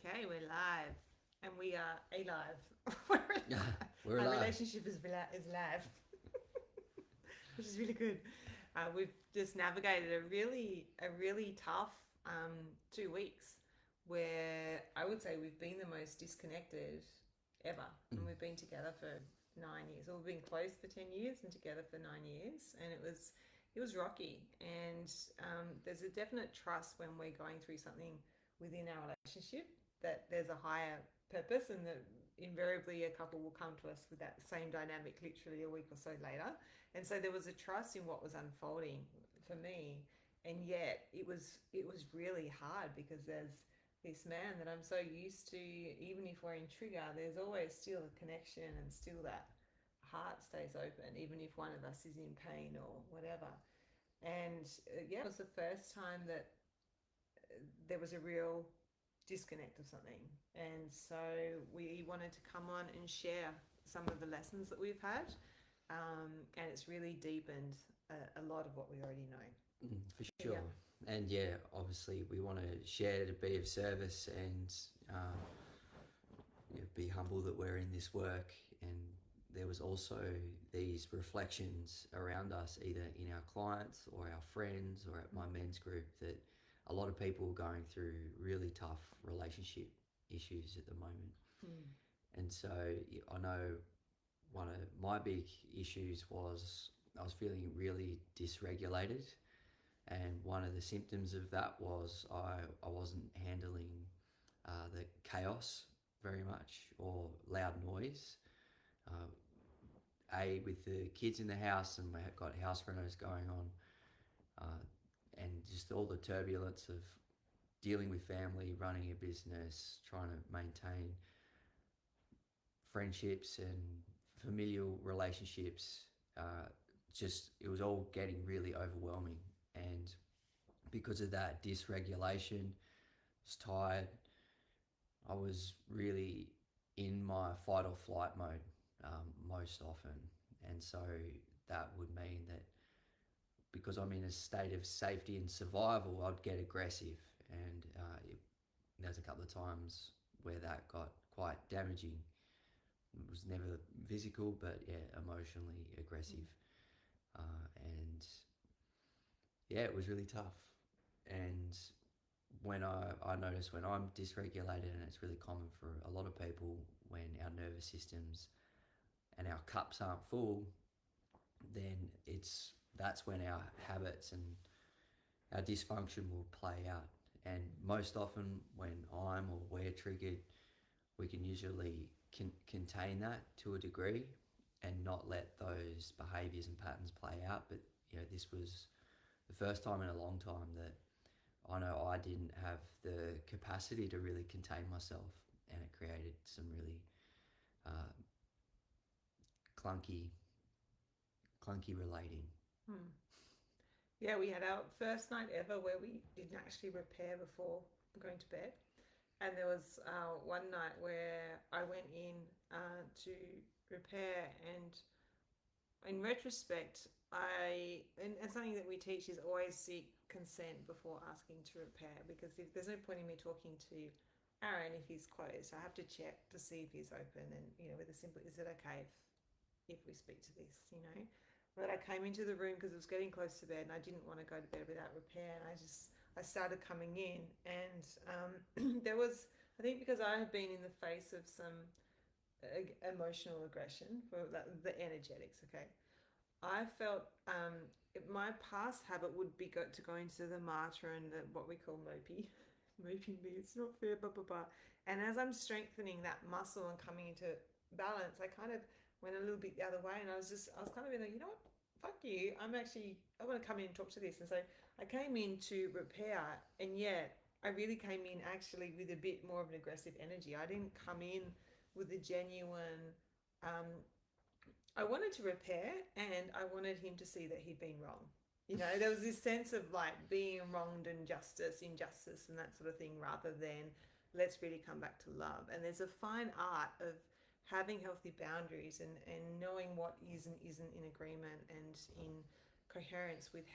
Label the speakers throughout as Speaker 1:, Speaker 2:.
Speaker 1: Okay, we're live, and we are alive.
Speaker 2: Yeah, we're
Speaker 1: Our
Speaker 2: alive.
Speaker 1: relationship is live, which is really good. We've just navigated a really tough 2 weeks, where I would say we've been the most disconnected ever, and
Speaker 2: Mm.
Speaker 1: we've been together for 9 years. Well, we've been close for 10 years and together for 9 years, and it was rocky. And there's a definite trust when we're going through something within our relationship that there's a higher purpose, and that invariably a couple will come to us with that same dynamic literally a week or so later. And so there was a trust in what was unfolding for me, and yet it was really hard because there's this man that I'm so used to. Even if we're in trigger, there's always still a connection, and still that heart stays open even if one of us is in pain or whatever. And yeah, it was the first time that there was a real disconnect of something. And so we wanted to come on and share some of the lessons that we've had. And it's really deepened a lot of what we already know.
Speaker 2: For
Speaker 1: Yeah.
Speaker 2: sure. And yeah, obviously, we want to share to be of service and be humble that we're in this work. And there was also these reflections around us, either in our clients or our friends or at my men's group, that a lot of people are going through really tough relationship issues at the moment.
Speaker 1: Mm.
Speaker 2: And so I know one of my big issues was I was feeling really dysregulated. And one of the symptoms of that was I wasn't handling the chaos very much or loud noise. Uh, with the kids in the house, and we have got house renters going on, uh, and just all the turbulence of dealing with family, running a business, trying to maintain friendships and familial relationships. Just it was all getting really overwhelming, and because of that dysregulation, I was tired. I was really in my fight or flight mode most often, and so that would mean that because I'm in a state of safety and survival, I'd get aggressive, and there's a couple of times where that got quite damaging. It was never physical, but yeah, emotionally aggressive, and yeah, it was really tough. And when I notice when I'm dysregulated, and it's really common for a lot of people when our nervous systems and our cups aren't full, then that's when our habits and our dysfunction will play out. And most often, when I'm or we're triggered, we can usually contain that to a degree and not let those behaviors and patterns play out. But this was the first time in a long time that I know I didn't have the capacity to really contain myself, and it created some really uh, clunky, clunky relating.
Speaker 1: Mm. Yeah, we had our first night ever where we didn't actually repair before going to bed. And there was one night where I went in to repair, and in retrospect, and something that we teach is always seek consent before asking to repair, because if there's no point in me talking to Aaron if he's closed, I have to check to see if he's open, and with a simple, is it okay if we speak to this, But I came into the room because it was getting close to bed, and I didn't want to go to bed without repair, and I started coming in, and there was, I think, because I had been in the face of some emotional aggression for the energetics. Okay, I felt my past habit would be to go into the martyr and what we call mopey, moping me. It's not fair, blah blah blah. And as I'm strengthening that muscle and coming into balance, I kind of went a little bit the other way, and I was kind of in a, what, fuck you. I want to come in and talk to this, and so I came in to repair, and yet I really came in actually with a bit more of an aggressive energy. I didn't come in with a genuine um, I wanted to repair, and I wanted him to see that he'd been wrong. There was this sense of like being wronged and injustice, and that sort of thing, rather than let's really come back to love. And there's a fine art of having healthy boundaries, and knowing what is and isn't in agreement and in coherence with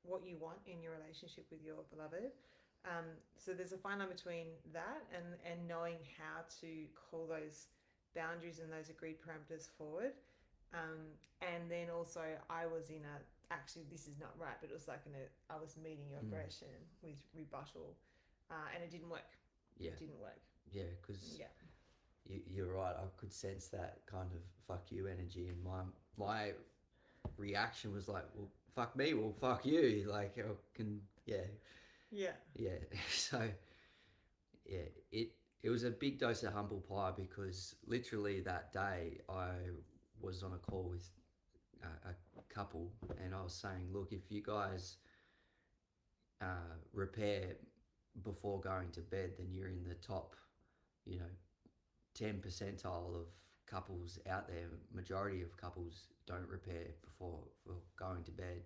Speaker 1: what you want in your relationship with your beloved. So there's a fine line between that and knowing how to call those boundaries and those agreed parameters forward. And then also I was in a, actually this is not right, but it was like I was meeting your aggression with rebuttal, and it didn't work.
Speaker 2: Yeah.
Speaker 1: It didn't work.
Speaker 2: Yeah, because
Speaker 1: Yeah.
Speaker 2: you're right. I could sense that kind of fuck you energy, and my reaction was like, well, fuck me, well, fuck you. Like, I can, yeah,
Speaker 1: Yeah.
Speaker 2: yeah. So, yeah, it was a big dose of humble pie because literally that day I was on a call with a couple, and I was saying, look, if you guys repair before going to bed, then you're in the top, you know, 10 percentile of couples out there. Majority of couples don't repair before going to bed,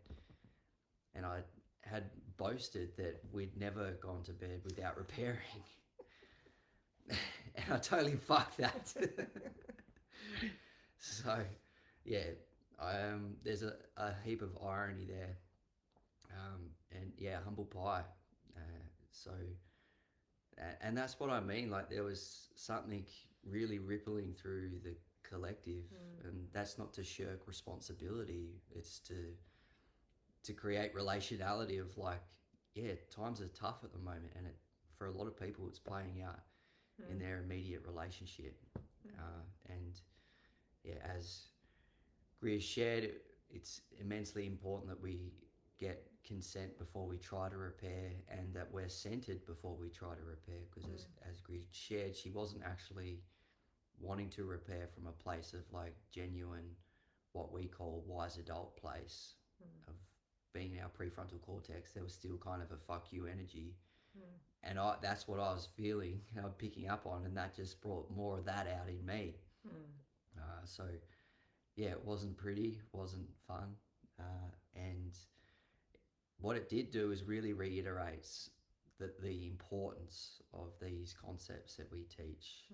Speaker 2: and I had boasted that we'd never gone to bed without repairing, and I totally fucked that. So, yeah, there's a heap of irony there, and yeah, humble pie. So, and that's what I mean. Like there was something really rippling through the collective, and that's not to shirk responsibility. It's to create relationality of like, yeah, times are tough at the moment, and for a lot of people, it's playing out in their immediate relationship. And yeah, as Greer shared, it's immensely important that we get consent before we try to repair, and that we're centered before we try to repair. Because as Greer shared, she wasn't actually wanting to repair from a place of like genuine, what we call wise adult place of being in our prefrontal cortex. There was still kind of a fuck you energy. And that's what I was feeling, picking up on, and that just brought more of that out in me. So, yeah, it wasn't pretty, wasn't fun. And what it did do is really reiterates the importance of these concepts that we teach.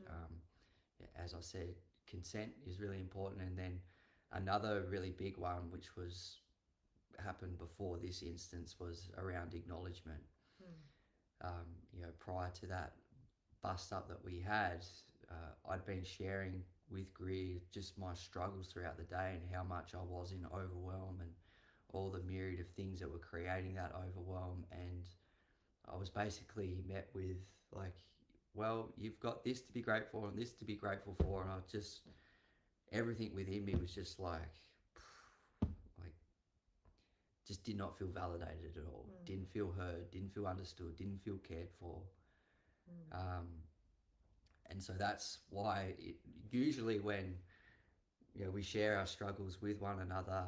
Speaker 2: As I said, consent is really important. And then another really big one, which was happened before this instance, was around acknowledgement. Prior to that bust up that we had, I'd been sharing with Greer just my struggles throughout the day and how much I was in overwhelm and all the myriad of things that were creating that overwhelm. And I was basically met with like, well, you've got this to be grateful for and this to be grateful for. And I just, everything within me was just like, just did not feel validated at all. Didn't feel heard, didn't feel understood, didn't feel cared for. And so that's why usually when we share our struggles with one another,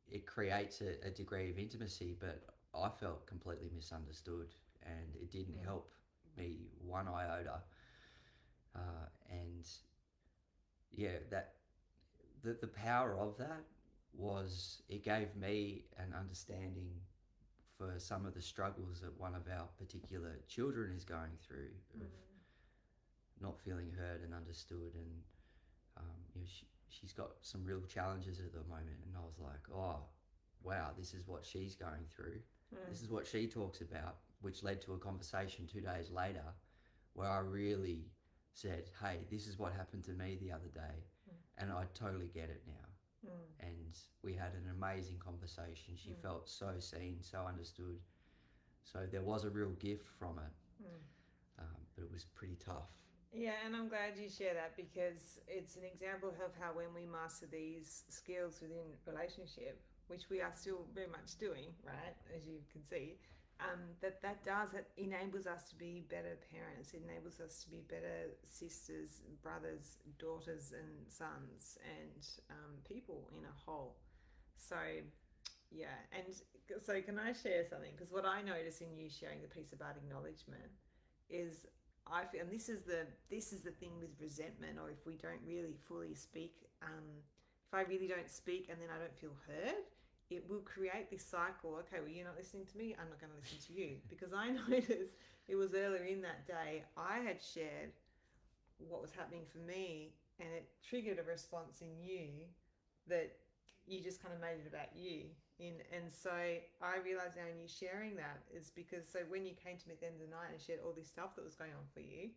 Speaker 2: it creates a degree of intimacy, but I felt completely misunderstood, and it didn't help me one iota. And yeah, that the power of that was it gave me an understanding for some of the struggles that one of our particular children is going through of not feeling heard and understood. And she's got some real challenges at the moment, and I was like, oh wow, this is what she's going through. This is what she talks about, which led to a conversation 2 days later where I really said, hey, this is what happened to me the other day, and I totally get it now. And we had an amazing conversation. She felt so seen, so understood. So there was a real gift from it, but it was pretty tough.
Speaker 1: Yeah, and I'm glad you share that, because it's an example of how when we master these skills within relationship, which we are still very much doing, right, as you can see, that enables us to be better parents. It enables us to be better sisters, brothers, daughters, and sons, and people in a whole. So, yeah, and so can I share something? Because what I notice in you sharing the piece about acknowledgement is I feel, and this is the thing with resentment, or if we don't really fully speak, if I really don't speak and then I don't feel heard, it will create this cycle. Okay, well, you're not listening to me, I'm not going to listen to you. Because I noticed it was earlier in that day I had shared what was happening for me, and it triggered a response in you that you just kind of made it about you. in. And so I realized now in you sharing that is because so when you came to me at the end of the night and shared all this stuff that was going on for you,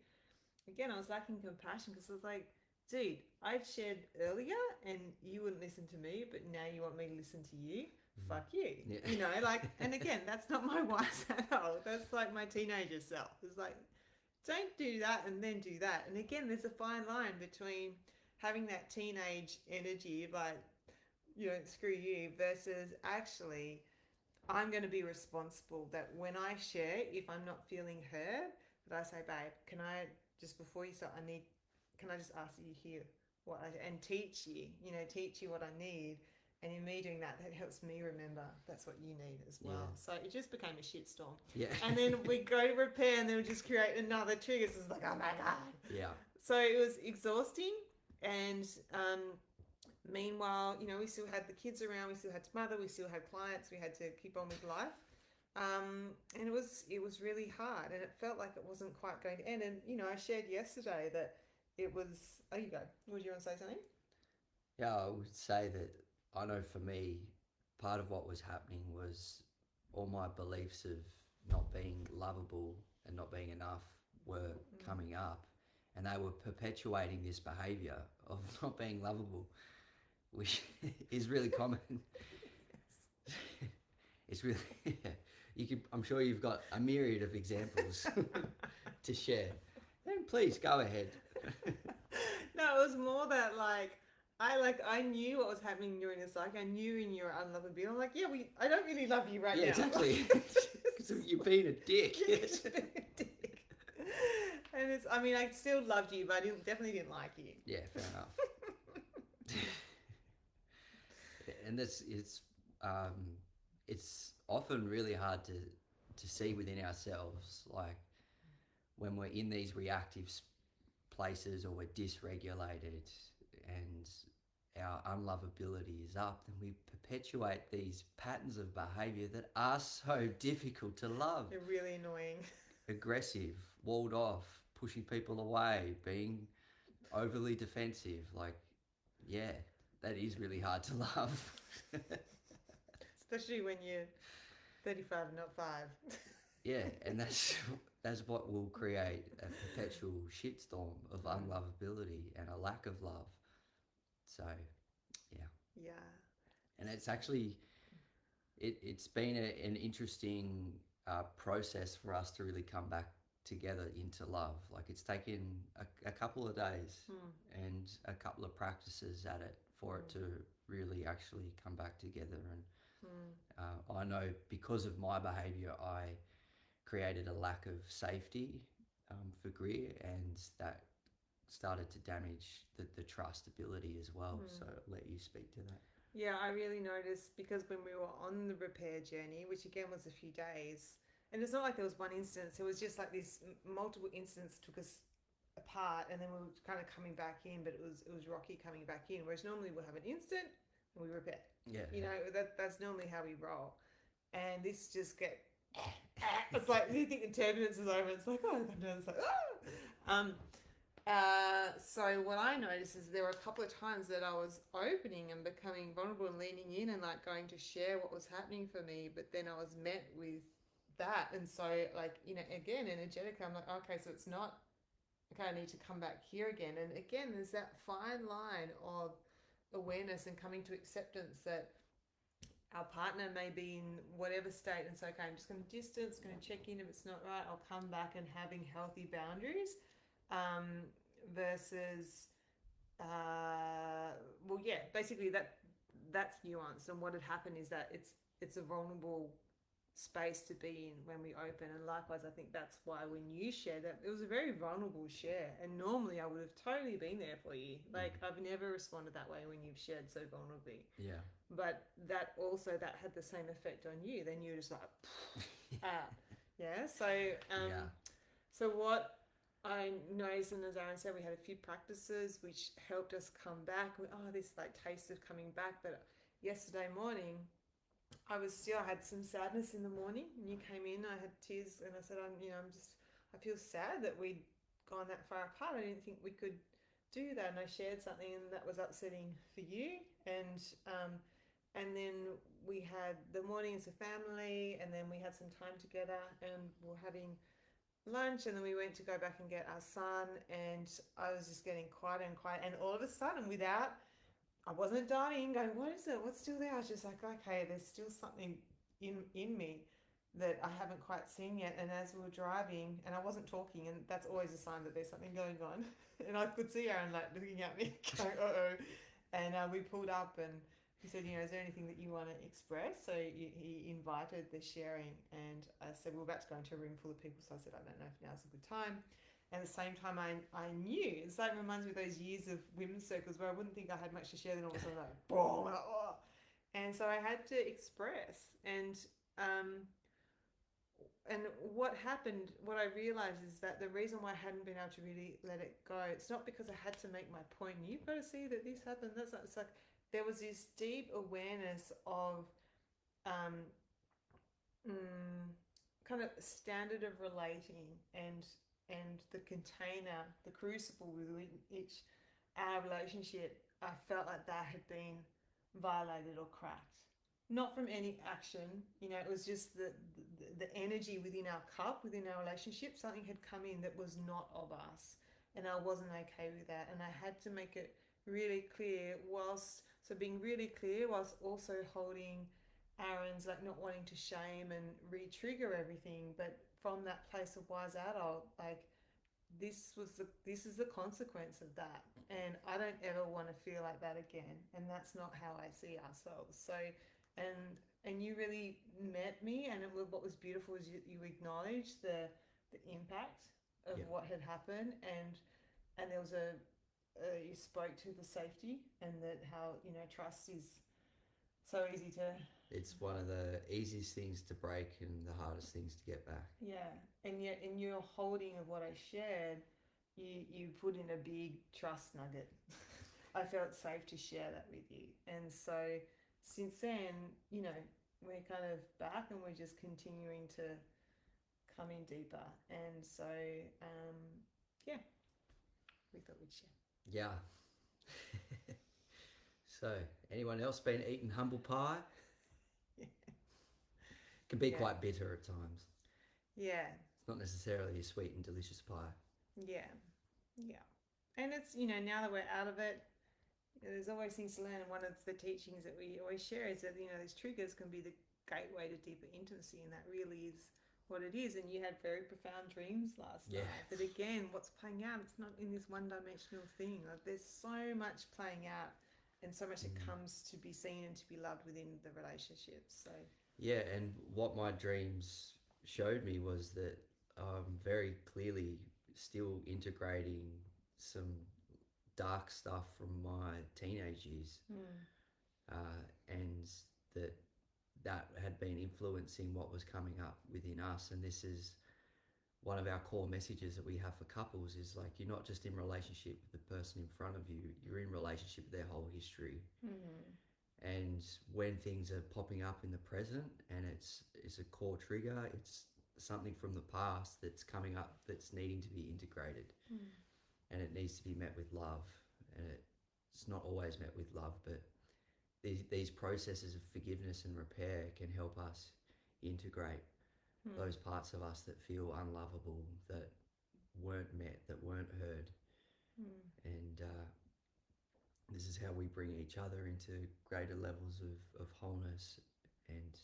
Speaker 1: again, I was lacking compassion because I was like, dude, I shared earlier and you wouldn't listen to me, but now you want me to listen to you. Fuck you.
Speaker 2: Yeah.
Speaker 1: You know, like, and again, that's not my wise adult. That's like my teenager self. It's like, don't do that and then do that. And again, there's a fine line between having that teenage energy, like, screw you, versus actually, I'm going to be responsible that when I share, if I'm not feeling heard, that I say, babe, can I just before you start, can I just ask that you hear what and teach you, teach you what I need. And in me doing that, that helps me remember that's what you need as well.
Speaker 2: Yeah.
Speaker 1: So it just became a shitstorm.
Speaker 2: Yeah.
Speaker 1: And then we go to repair and then we just create another trigger. So it's like, oh my God.
Speaker 2: Yeah.
Speaker 1: So it was exhausting. And meanwhile, we still had the kids around, we still had to mother, we still had clients, we had to keep on with life. And it was really hard, and it felt like it wasn't quite going to end. And I shared yesterday that it was. Oh, you go. Would you want to say something?
Speaker 2: Yeah, I would say that I know for me, part of what was happening was all my beliefs of not being lovable and not being enough were coming up, and they were perpetuating this behavior of not being lovable, which is really common. It's really I'm sure you've got a myriad of examples to share. Then please go ahead.
Speaker 1: No, it was more that I knew what was happening during this. Like I knew in your unlovability. I'm like, yeah, I don't really love you right now.
Speaker 2: Yeah, exactly. Because you're being a dick.
Speaker 1: Yes. And I still loved you, but I definitely didn't like you.
Speaker 2: Yeah, fair enough. And it's often really hard to see within ourselves, like when we're in these reactive places or we're dysregulated and our unlovability is up, then we perpetuate these patterns of behavior that are so difficult to love.
Speaker 1: They're really annoying.
Speaker 2: Aggressive, walled off, pushing people away, being overly defensive. Like, yeah, that is really hard to love.
Speaker 1: Especially when you're 35 and not 5.
Speaker 2: Yeah, and that's what will create a perpetual shitstorm of unlovability and a lack of love. So, yeah.
Speaker 1: Yeah.
Speaker 2: And it's actually, it's been an interesting process for us to really come back together into love. Like it's taken a couple of days and a couple of practices at it for it to really actually come back together. And I know because of my behaviour, I created a lack of safety for Greer, and that started to damage the trustability as well. So I'll let you speak to that.
Speaker 1: Yeah, I really noticed because when we were on the repair journey, which again was a few days, and it's not like there was one instance, it was just like this multiple incidents took us apart, and then we were kind of coming back in, but it was rocky coming back in, whereas normally we'll have an instant and we repair.
Speaker 2: Yeah.
Speaker 1: That's normally how we roll. And this just it's like you think the turbulence is over, it's like, oh, it's like, so what I noticed is there were a couple of times that I was opening and becoming vulnerable and leaning in and like going to share what was happening for me, but then I was met with that. And so again, energetically, I'm like, okay, so it's not, okay, I need to come back here again. And again, there's that fine line of awareness and coming to acceptance that our partner may be in whatever state, and so okay, I'm just going to distance, going to check in. If it's not right, I'll come back, and having healthy boundaries versus basically that's nuanced. And what had happened is that it's a vulnerable space to be in when we open. And likewise, I think that's why when you shared that, it was a very vulnerable share, and normally I would have totally been there for you. Like I've never responded that way when you've shared so vulnerably.
Speaker 2: Yeah.
Speaker 1: But that had the same effect on you. Then you're just like yeah. So what I noticed, and as Aaron said, we had a few practices which helped us come back. This like taste of coming back. But yesterday morning I had some sadness in the morning, and you came in, I had tears, and I said, I feel sad that we'd gone that far apart. I didn't think we could do that. And I shared something, and that was upsetting for you. And and then we had the morning as a family, and then we had some time together, and we were having lunch, and then we went to go back and get our son, and I was just getting quieter and quieter, and all of a sudden, without, I wasn't dying, going, what is it? What's still there? I was just like, okay, there's still something in me that I haven't quite seen yet. And as we were driving, and I wasn't talking, and that's always a sign that there's something going on. And I could see Aaron like looking at me, going, uh oh. And we pulled up, and he said, is there anything that you want to express? So he invited the sharing, and I said, we're about to go into a room full of people. So I said, I don't know if now's a good time. And at the same time, I knew, it's like, reminds me of those years of women's circles where I wouldn't think I had much to share, then all of a sudden, like, boom, like, oh. And so I had to express. And what happened, what I realized is that the reason why I hadn't been able to really let it go, it's not because I had to make my point. You've got to see that this happened. That's not, it's like there was this deep awareness of um, kind of standard of relating, and the container, the crucible within each our relationship. I felt like that had been violated or cracked. Not from any action, it was just the energy within our cup, within our relationship. Something had come in that was not of us, and I wasn't okay with that. And I had to make it really clear, being really clear, whilst also holding Aaron's, like, not wanting to shame and re-trigger everything, but from that place of wise adult, like, this is the consequence of that, and I don't ever want to feel like that again, and that's not how I see ourselves. So, and you really met me, and what was beautiful is you acknowledged the impact of what had happened, and there was you spoke to the safety, and that how trust is so easy to.
Speaker 2: It's one of the easiest things to break and the hardest things to get back.
Speaker 1: Yeah, and yet in your holding of what I shared, you put in a big trust nugget. I felt safe to share that with you, and so since then, we're kind of back, and we're just continuing to come in deeper, and so yeah, we thought we'd share.
Speaker 2: Yeah. So, anyone else been eating humble pie? Can be quite bitter at times.
Speaker 1: Yeah.
Speaker 2: It's not necessarily a sweet and delicious pie.
Speaker 1: Yeah. And it's, now that we're out of it, there's always things to learn. And one of the teachings that we always share is that, these triggers can be the gateway to deeper intimacy, and that really is what it is. And you had very profound dreams last night. That again, what's playing out, it's not in this one-dimensional thing. Like, there's so much playing out, and so much that comes to be seen and to be loved within the relationship. So
Speaker 2: yeah, and what my dreams showed me was that I'm very clearly still integrating some dark stuff from my teenage years, and that had been influencing what was coming up within us. And this is one of our core messages that we have for couples, is like, you're not just in relationship with the person in front of you, you're in relationship with their whole history. And when things are popping up in the present, and it's a core trigger, it's something from the past that's coming up, that's needing to be integrated, and it needs to be met with love. And it's not always met with love, but these processes of forgiveness and repair can help us integrate those parts of us that feel unlovable, that weren't met, that weren't heard. And this is how we bring each other into greater levels of wholeness, and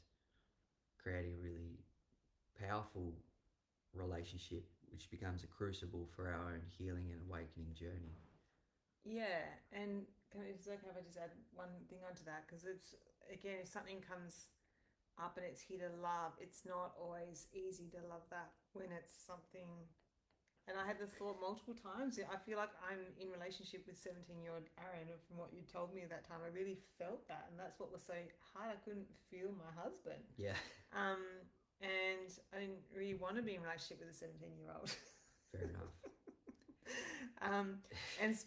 Speaker 2: creating a really powerful relationship, which becomes a crucible for our own healing and awakening journey.
Speaker 1: Yeah, and it's okay if I just add one thing onto that, because it's, again, if something comes up and it's here to love, it's not always easy to love that when it's something. And I had the thought multiple times, I feel like I'm in relationship with 17-year-old Aaron, and from what you told me at that time, I really felt that, and that's what was so hard. I couldn't feel my husband.
Speaker 2: Yeah.
Speaker 1: And I didn't really want to be in a relationship with a 17-year-old.
Speaker 2: Fair enough.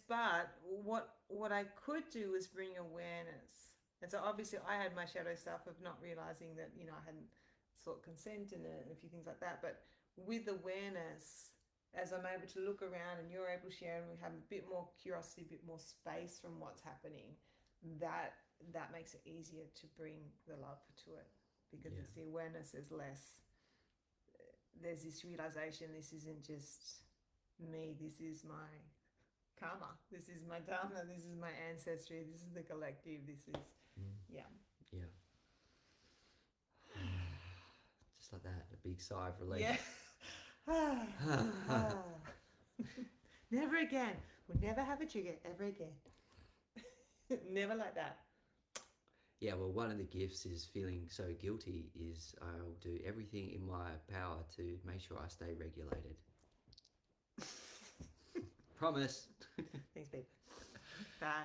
Speaker 1: But what I could do was bring awareness. And so obviously I had my shadow stuff of not realizing that, I hadn't sought consent and a few things like that. But with awareness, as I'm able to look around and you're able to share, and we have a bit more curiosity, a bit more space from what's happening, that that makes it easier to bring the love to it, because
Speaker 2: Yeah.
Speaker 1: it's the awareness. There's less. There's this realization. This isn't just me. This is my karma. This is my dharma. This is my ancestry. This is the collective. This is yeah.
Speaker 2: Yeah. Just like that, a big sigh of relief.
Speaker 1: Yeah. Never again. We'll never have a trigger ever again. Never like that.
Speaker 2: Yeah, well, one of the gifts is feeling so guilty is I'll do everything in my power to make sure I stay regulated. Promise.
Speaker 1: Thanks, babe. Bye.